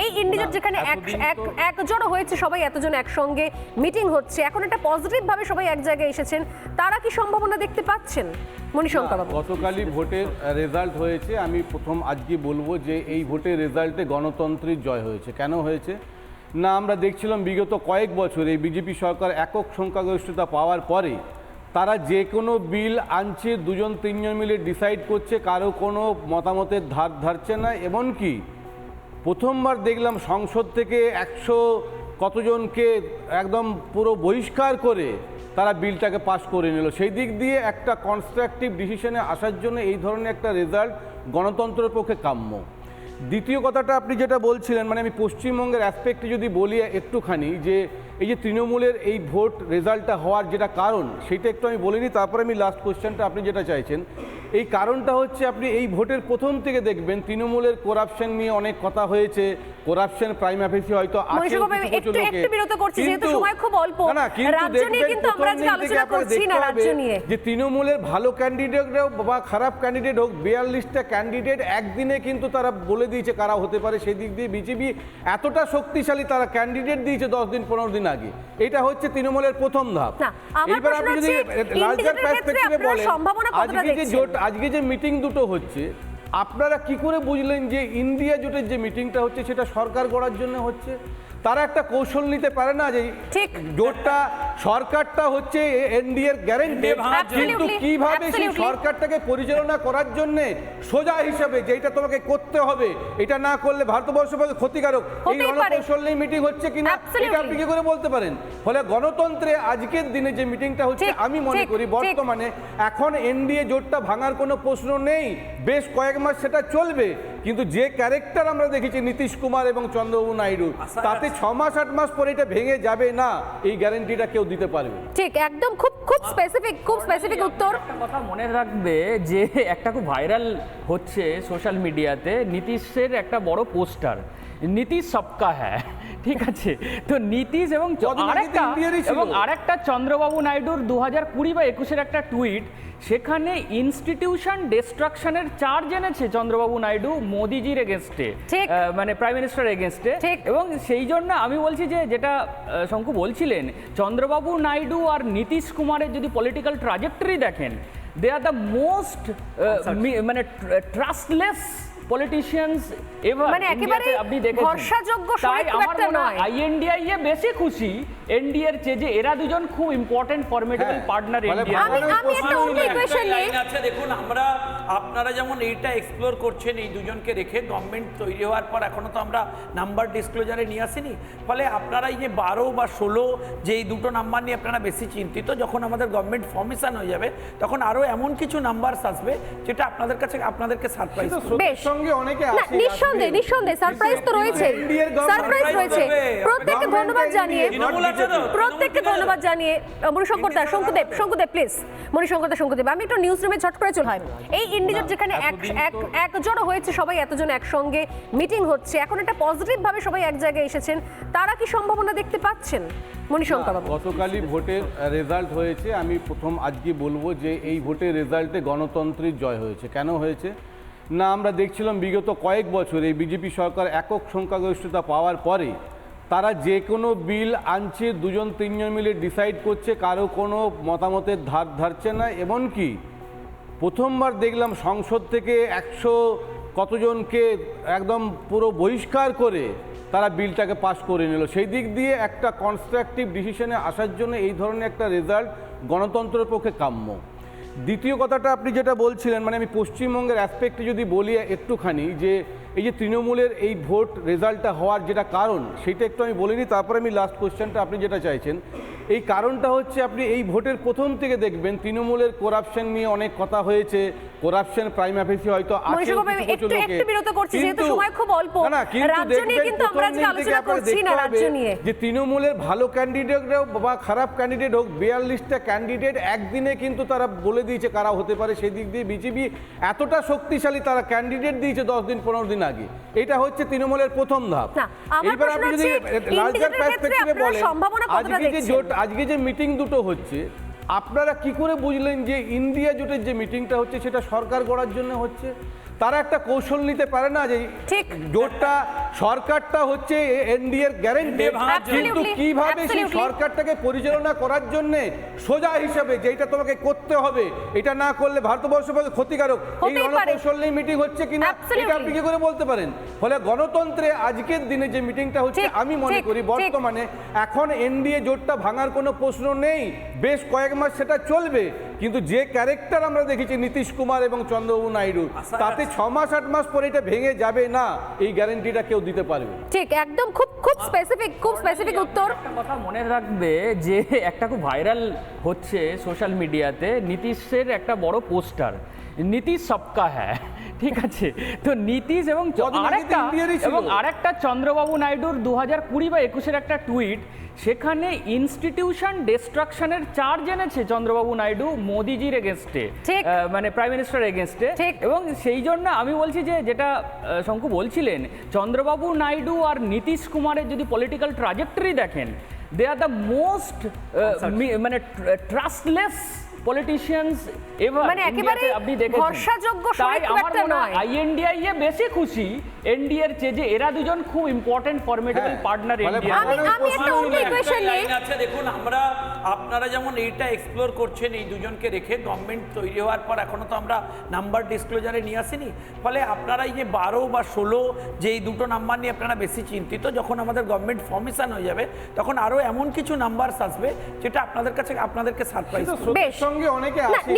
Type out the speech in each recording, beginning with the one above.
এই ইন্ডিজোট যেখানে একজোড় হয়েছে সবাই এতজন একসঙ্গে মিটিং হচ্ছে, এখন একটা পজিটিভ ভাবে সবাই এক জায়গায় এসেছেন, তারা কি সম্ভাবনা দেখতে পাচ্ছেন? মণিশঙ্কর বাবু, গতকালই ভোটের রেজাল্ট হয়েছে। আমি প্রথম আজকে বলবো যে এই ভোটের রেজাল্টে গণতন্ত্রের জয় হয়েছে। কেন হয়েছে না, আমরা দেখছিলাম বিগত কয়েক বছর এই বিজেপি সরকার একক সংখ্যাগরিষ্ঠতা পাওয়ার পরে তারা যে কোনো বিল আনছে, দুজন তিনজন মিলে ডিসাইড করছে, কারো কোনো মতামতের ধার ধারছে না। এমনকি প্রথমবার দেখলাম সংসদ থেকে 100 কতজনকে একদম পুরো বহিষ্কার করে তারা বিলটাকে পাস করে নিল। সেই দিক দিয়ে একটা কনস্ট্রাকটিভ ডিসিশনে আসার জন্য এই ধরনের একটা রেজাল্ট গণতন্ত্রের পক্ষে কাম্য। দ্বিতীয় কথাটা আপনি যেটা বলছিলেন, মানে আমি পশ্চিমবঙ্গের অ্যাসপেক্টে যদি বলি একটুখানি, যে এই যে তৃণমূলের এই ভোট রেজাল্টটা হওয়ার যেটা কারণ সেটা একটু আমি বলিনি, তারপরে আমি লাস্ট কোশ্চেনটা আপনি যেটা চাইছেন। এই কারণটা হচ্ছে আপনি এই ভোটের প্রথম থেকে দেখবেন তৃণমূলের করাপশন নিয়ে অনেক কথা হয়েছে। করাপশন প্রাইম অফিসে হয়তো আছে, যে তৃণমূলের ভালো ক্যান্ডিডেট হোক বা খারাপ ক্যান্ডিডেট হোক, 42টা ক্যান্ডিডেট একদিনে কিন্তু তারা বলে দিয়েছে কারা হতে পারে। সেই দিক দিয়ে বিজেপি এতটা শক্তিশালী, তারা ক্যান্ডিডেট দিয়েছে 10 দিন 15 দিন আগে। এটা হচ্ছে তৃণমূলের প্রথম ধাপ। এইবার আপনি যদি লার্জার পার্সপেক্টিভে বলেন, আজকে যে মিটিং দুটো হচ্ছে, আপনারা কি করে বুঝলেন যে ইন্ডিয়া জোটের যে মিটিংটা হচ্ছে সেটা সরকার গড়ার জন্য হচ্ছে? তারা একটা কৌশল নিতে পারে না যে জোটটা সরকারটা হচ্ছে এনডিএর গ্যারান্টি, কিন্তু কিভাবে সেই সরকারটাকে পরিচালনা করার জন্য সোজা হিসাবে যেটা তোমাকে করতে হবে, এটা না করলে ভারতবর্ষের পক্ষে ক্ষতিকারক, এই রণকৌশল নিয়ে মিটিং হচ্ছে কিনা এটা আপনি কি করে বলতে পারেন? ফলে গণতন্ত্রে আজকের দিনে যে মিটিংটা হচ্ছে, আমি মনে করি বর্তমানে এখন এনডিএ জোটটা ভাঙার কোনো প্রশ্ন নেই। বেশ কয়েক মাস সেটা চলবে, কিন্তু যে ক্যারেক্টার আমরা দেখেছি নীতিশ কুমার এবং চন্দ্রবাবু নাইডু, তাতে 6 মাস 8 মাস পরে এটা ভেঙে যাবে না, এই গ্যারান্টিটা কেউ দিতে পারবে। ঠিক, একদম খুব স্পেসিফিক উত্তর। একটা কথা মনে রাখবে যে একটা খুব ভাইরাল হচ্ছে সোশ্যাল মিডিয়াতে নীতিশের একটা বড় পোস্টার, নীতিশ সবকা হ্যায়, ঠিক আছে? তো নীতিশ এবং আরেকটা চন্দ্রবাবু নাইডুর 2020 বা 21-এর একটা টুইট, সেখানে ইনস্টিটিউশন ডিস্ট্রাকশনের চার্জ এনেছে চন্দ্রবাবু নাইডু মোদিজির এগেনস্টে, মানে প্রাইম মিনিস্টার এগেনস্টে। এবং সেই জন্য আমি বলছি যে যেটা শঙ্কু বলছিলেন, চন্দ্রবাবু নাইডু আর নীতিশ কুমারের যদি পলিটিক্যাল ট্রাজেক্টরি দেখেন, দে আর দ্য মোস্ট মানে ট্রাস্টলেস পলিটিশিয়ানস এভার, মানে একেবারে ভরসাযোগ্য সরকার একটা নয়। আইএনডিআই এ বেশি খুশি এনডিএর চেয়ে, যে এরা দুজন খুব ইম্পর্টেন্ট ফর্মেডেবল পার্টনার ইন্ডিয়া। আমি একটা অন্য ইকুয়েশন নিয়ে, আচ্ছা দেখুন, আপনারা যেমন এইটা এক্সপ্লোর করছেন এই দুজনকে রেখে, গভর্নমেন্ট তৈরি হওয়ার পর এখনো তো আমরা নাম্বার ডিসক্লোজারে নিয়ে আসিনি। ফলে আপনারা এই যে 12 বা 16 যে এই দুটো নাম্বার নিয়ে আপনারা বেশি চিন্তিত, যখন আমাদের গভর্নমেন্ট ফর্মেশন হয়ে যাবে তখন আরো এমন কিছু নাম্বার আসবে যেটা আপনাদেরকে সারপ্রাইজ করবে। নিঃসন্দেহে সারপ্রাইজ তো রয়েছে, প্রত্যেককে ধন্যবাদ জানিয়ে শঙ্কুদেব প্লিজ, শঙ্কুদেব আমি একটু নিউজ রুমে ঝট করে চলে হয়। এই ইন্ডিজোট যেখানে একজোড় হয়েছে সবাই এতজন একসঙ্গে মিটিং হচ্ছে, এখন একটা পজিটিভ ভাবে সবাই এক জায়গায় এসেছেন, তারা কি সম্ভাবনা দেখতে পাচ্ছেন? মণিশঙ্কর বাবু, গতকালই ভোটের রেজাল্ট হয়েছে। আমি প্রথম আজকে বলবো যে এই ভোটের রেজাল্টে গণতন্ত্রের জয় হয়েছে। কেন হয়েছে না, আমরা দেখছিলাম বিগত কয়েক বছর এই বিজেপি সরকার একক সংখ্যাগরিষ্ঠতা পাওয়ার পরে তারা যে কোনো বিল আনছে, দুজন তিনজন মিলে ডিসাইড করছে, কারো কোনো মতামতের ধার ধারছে না। এমনকি প্রথমবার দেখলাম সংসদ থেকে 100 কতজনকে একদম পুরো বহিষ্কার করে তারা বিলটাকে পাস করে নিল। সেই দিক দিয়ে একটা কনস্ট্রাকটিভ ডিসিশনে আসার জন্য এই ধরনের একটা রেজাল্ট গণতন্ত্রের পক্ষে কাম্য। দ্বিতীয় কথাটা আপনি যেটা বলছিলেন, মানে আমি পশ্চিমবঙ্গের অ্যাসপেক্টে যদি বলি একটুখানি, যে এই যে তৃণমূলের এই ভোট রেজাল্টটা হওয়ার যেটা কারণ সেটা একটু আমি বলিনি, তারপরে আমি লাস্ট কোশ্চেনটা আপনি যেটা চাইছেন। এই কারণটা হচ্ছে আপনি এই ভোটের প্রথম থেকে দেখবেন তৃণমূলের করাপশন নিয়ে অনেক কথা হয়েছে। করাপশন প্রাইম অফিসে হয়তো আছে, যে তৃণমূলের ভালো ক্যান্ডিডেট হোক বা খারাপ ক্যান্ডিডেট হোক, 42টা ক্যান্ডিডেট একদিনে কিন্তু তারা বলে দিয়েছে কারা হতে পারে। সেই দিক দিয়ে বিজেপি এতটা শক্তিশালী, তারা ক্যান্ডিডেট দিয়েছে 10 দিন 15 দিন আগে। এটা হচ্ছে তৃণমূলের প্রথম ধাপ। এইবার আপনি যদি লার্জার পার্সপেক্টিভে বলেন, আজকে যে মিটিং দুটো হচ্ছে, আপনারা কি করে বুঝলেন যে ইন্ডিয়া জোটের যে মিটিংটা হচ্ছে সেটা সরকার গড়ার জন্য হচ্ছে? তারা একটা কৌশল নিতে পারে না যে ঠিক। জোটটা সরকারটা হচ্ছে এনডিএ এর গ্যারেন্টি, NDA ভাঙার জন্য। কিন্তু কিভাবে সেই Absolutely. সরকারটাকে পরিচালনা করার জন্য সোজা হিসাবে যেটা তোমাকে করতে হবে, এটা না করলে ভারতবর্ষের পক্ষে ক্ষতিকারক, এই হতেই পারে। রণকৌশল নিয়ে মিটিং হচ্ছে কিনা Absolutely. এটা আপনি কি করে বলতে পারেন? ফলে গণতন্ত্রে আজকের দিনে যে মিটিংটা হচ্ছে ঠিক, আমি মনে ঠিক, করি ঠিক। বর্তমানে এখন এনডিএ জোটটা ভাঙার কোনো প্রশ্ন নেই, বেশ কয়েক মাস সেটা চলবে, কিন্তু যে ক্যারেক্টার আমরা দেখেছি নীতিশ কুমার এবং চন্দ্রবাবু নাইডু, তাতে 6 মাস 8 মাস পরে এটা ভেঙে যাবে না, এই গ্যারান্টিটা কেউ দিতে পারবে। ঠিক, একদম খুব স্পেসিফিক উত্তর। একটা কথা মনে রাখবে যে একটা খুব ভাইরাল হচ্ছে সোশ্যাল মিডিয়াতে নীতিশের একটা বড় পোস্টার, নীতিশ সবকা হ্যায়, ঠিক আছে? তো নীতিশ এবং কদিন আগে তো ইন্ডিয়ারই ছিল। আরেকটা চন্দ্রবাবু নাইডুর 2020 বা 21-এর একটা টুইট, সেখানে ইনস্টিটিউশন ডিস্ট্রাকশনের চার্জ এনেছে চন্দ্রবাবু নাইডু মোদিজির এগেনস্টে, ঠিক। মানে প্রাইম মিনিস্টার এগেনস্টে। ঠিক। এবং সেই জন্য আমি বলছি যে যেটা শঙ্কু বলছিলেন, চন্দ্রবাবু নাইডু আর নীতিশ কুমারের যদি পলিটিক্যাল ট্রাজেক্টরি দেখেন, দে আর দ্য মোস্ট মানে ট্রাস্টলেস পলিটিশিয়ানস এভার, মানে একেবারে আপনি দেখেছেন। ভরসাযোগ্য তাই শরিক খুব আমার একটা মনে হয় নয়। আইএনডিআই বেশি খুশি এনডিএ এর চেয়ে, যে এরা দুজন খুব ইম্পর্টেন্ট ফর্মেটেবল হ্যাঁ, পার্টনার ফলে ইন্ডিয়া। আমি একটা অন্য ইকুয়েশন নিয়ে লাইন আছে, দেখুন আপনারা যেমন এইটা এক্সপ্লোর করছেন এই দুজনকে রেখে, গভর্নমেন্ট তৈরি হওয়ার পর এখনো তো আমরা নাম্বার ডিসক্লোজারে নিয়ে আসিনি, ফলে আপনারা এই যে 12 বা 16 যে এই দুটো নাম্বার নিয়ে আপনারা বেশি চিন্তিত, যখন আমাদের গভর্নমেন্ট ফর্মেশন হয়ে যাবে তখন আরো এমন কিছু নাম্বার আসবে যেটা আপনাদেরকে সারপ্রাইজ কিন্তু করবে। স্রোতের সঙ্গে অনেকে না, আসে,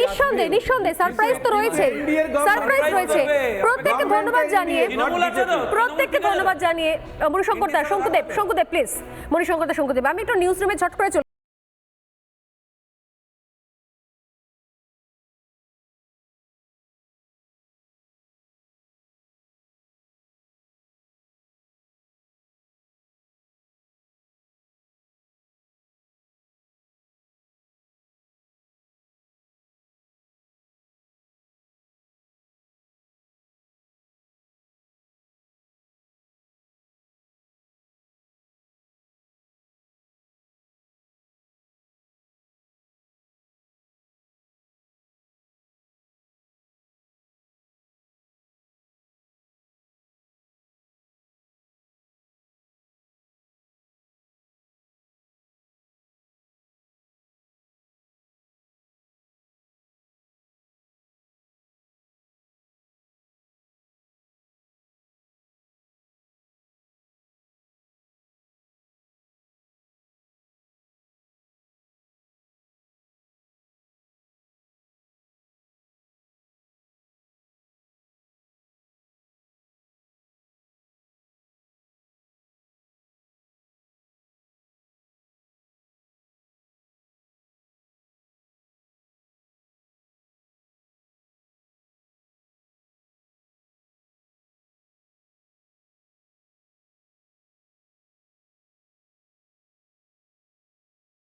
নিঃসন্দেহে সারপ্রাইজ তো রয়েছে, ইন্ডিয়ার government সারপ্রাইজ রয়েছে। করবে। প্রত্যেককে ধন্যবাদ জানিয়ে তৃণমূল আছে তো? প্রত্যেককে ধন্যবাদ জানিয়ে মণিশঙ্কর দা, শঙ্কুদেব প্লিজ, মণিশঙ্কর দা, আমি একটু নিউজ রুমে ঝট করে চলে